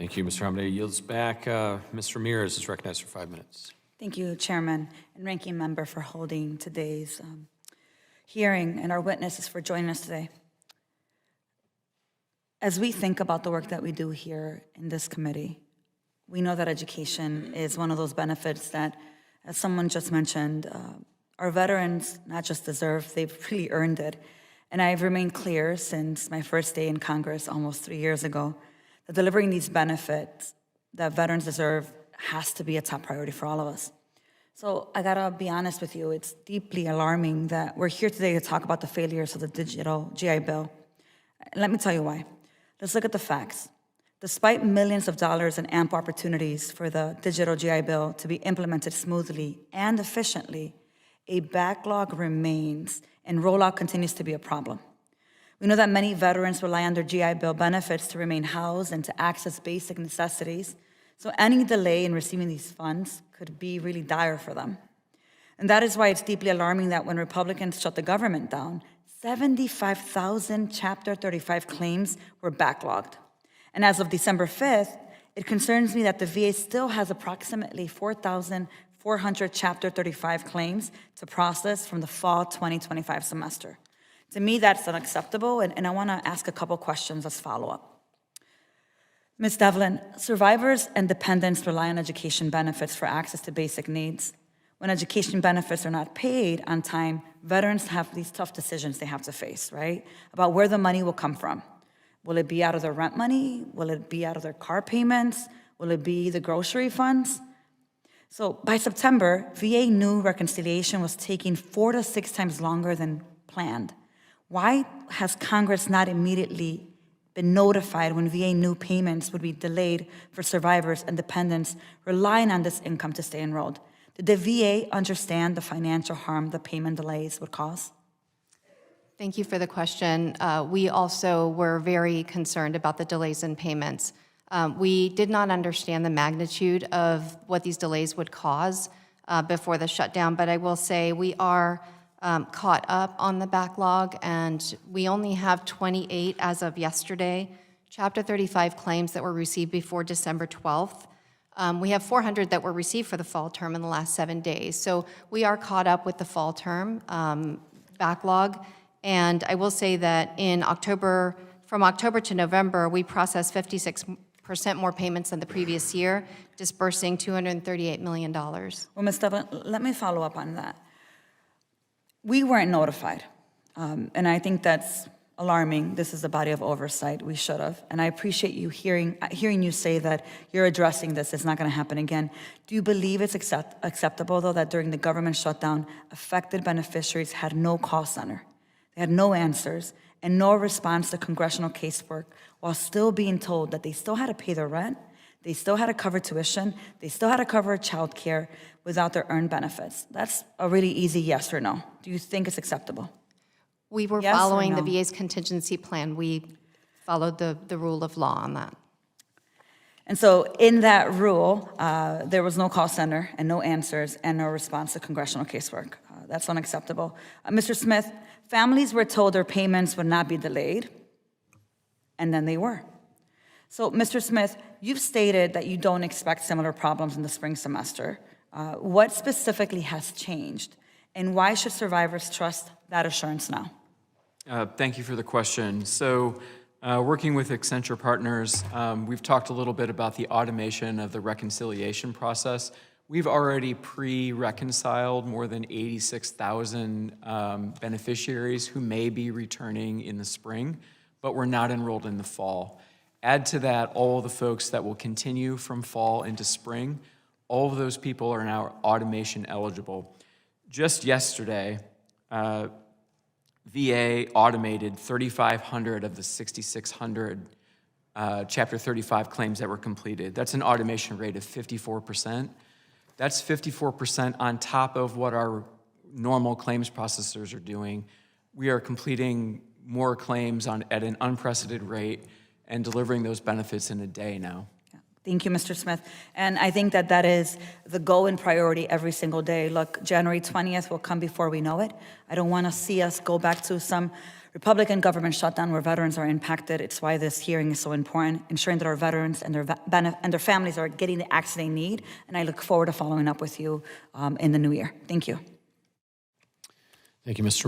Thank you, Mr. Hamday. Yields back. Ms. Ramirez is recognized for 5 minutes. Thank you, Chairman and Ranking Member, for holding today's hearing and our witnesses for joining us today. As we think about the work that we do here in this committee, we know that education is one of those benefits that, as someone just mentioned, our veterans not just deserve, they've really earned it. And I've remained clear since my first day in Congress almost 3 years ago that delivering these benefits that veterans deserve has to be a top priority for all of us. So I gotta be honest with you, it's deeply alarming that we're here today to talk about the failures of the digital GI Bill. And let me tell you why. Let's look at the facts. Despite millions of dollars and ample opportunities for the digital GI Bill to be implemented smoothly and efficiently, a backlog remains and rollout continues to be a problem. We know that many veterans rely on their GI Bill benefits to remain housed and to access basic necessities, so any delay in receiving these funds could be really dire for them. And that is why it's deeply alarming that when Republicans shut the government down, 75,000 Chapter 35 claims were backlogged. And as of December 5th, it concerns me that the VA still has approximately 4,400 Chapter 35 claims to process from the fall 2025 semester. To me, that's unacceptable, and I want to ask a couple questions as follow-up. Ms. Devlin, survivors and dependents rely on education benefits for access to basic needs. When education benefits are not paid on time, veterans have these tough decisions they have to face, right? About where the money will come from. Will it be out of their rent money? Will it be out of their car payments? Will it be the grocery funds? So by September, VA knew reconciliation was taking 4 to 6 times longer than planned. Why has Congress not immediately been notified when VA knew payments would be delayed for survivors and dependents relying on this income to stay enrolled? Did the VA understand the financial harm the payment delays would cause? Thank you for the question. We also were very concerned about the delays in payments. We did not understand the magnitude of what these delays would cause before the shutdown, but I will say we are caught up on the backlog, and we only have 28 as of yesterday, Chapter 35 claims that were received before December 12th. We have 400 that were received for the fall term in the last 7 days. So we are caught up with the fall term backlog. And I will say that in October, from October to November, we processed 56% more payments than the previous year, dispersing $238 million. Well, Ms. Devlin, let me follow up on that. We weren't notified, and I think that's alarming. This is a body of oversight. We should have, and I appreciate you hearing you say that you're addressing this. It's not going to happen again. Do you believe it's acceptable, though, that during the government shutdown, affected beneficiaries had no call center? They had no answers and no response to congressional casework, while still being told that they still had to pay their rent, they still had to cover tuition, they still had to cover child care without their earned benefits. That's a really easy yes or no. Do you think it's acceptable? We were Yes or following no? the VA's contingency plan. We followed the rule of law on that. And so in that rule, there was no call center and no answers and no response to congressional casework. That's unacceptable. Mr. Smith, families were told their payments would not be delayed, and then they were. So, Mr. Smith, you've stated that you don't expect similar problems in the spring semester. What specifically has changed, and why should survivors trust that assurance now? Thank you for the question. So, working with Accenture Partners, we've talked a little bit about the automation of the reconciliation process. We've already pre-reconciled more than 86,000 beneficiaries who may be returning in the spring, but were not enrolled in the fall. Add to that all the folks that will continue from fall into spring. All of those people are now automation eligible. Just yesterday, VA automated 3,500 of the 6,600 Chapter 35 claims that were completed. That's an automation rate of 54%. That's 54% on top of what our normal claims processors are doing. We are completing more claims at an unprecedented rate and delivering those benefits in a day now. Thank you, Mr. Smith. And I think that that is the goal and priority every single day. Look, January 20th will come before we know it. I don't want to see us go back to some Republican government shutdown where veterans are impacted. It's why this hearing is so important, ensuring that our veterans and their families are getting the access they need. And I look forward to following up with you in the new year. Thank you. Thank you, Mr.